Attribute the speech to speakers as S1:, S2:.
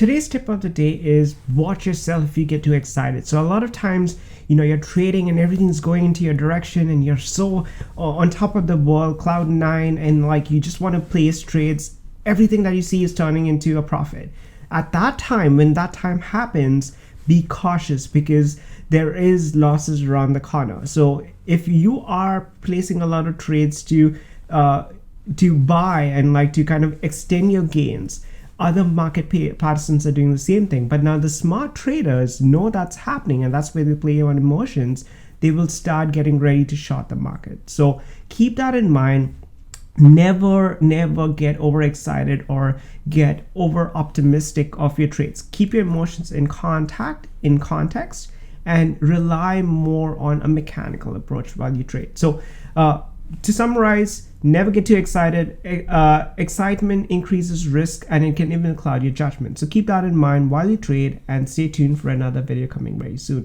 S1: Today's tip of the day is watch yourself if you get too excited. So a lot of times, you're trading and everything's going into your direction and you're so on top of the world, cloud nine, and like you just want to place trades. Everything that you see is turning into a profit. At that time, when that time happens, be cautious because there is losses around the corner. So if you are placing a lot of trades to buy and like to kind of extend your gains, other market participants are doing the same thing. But now the smart traders know that's happening, and that's where they play on emotions. They will start getting ready to short the market. So keep that in mind. Never get overexcited or get over optimistic of your trades. Keep your emotions in context, and rely more on a mechanical approach while you trade. So to summarize, never get too excited. Excitement increases risk and it can even cloud your judgment. So keep that in mind while you trade, and stay tuned for another video coming very soon.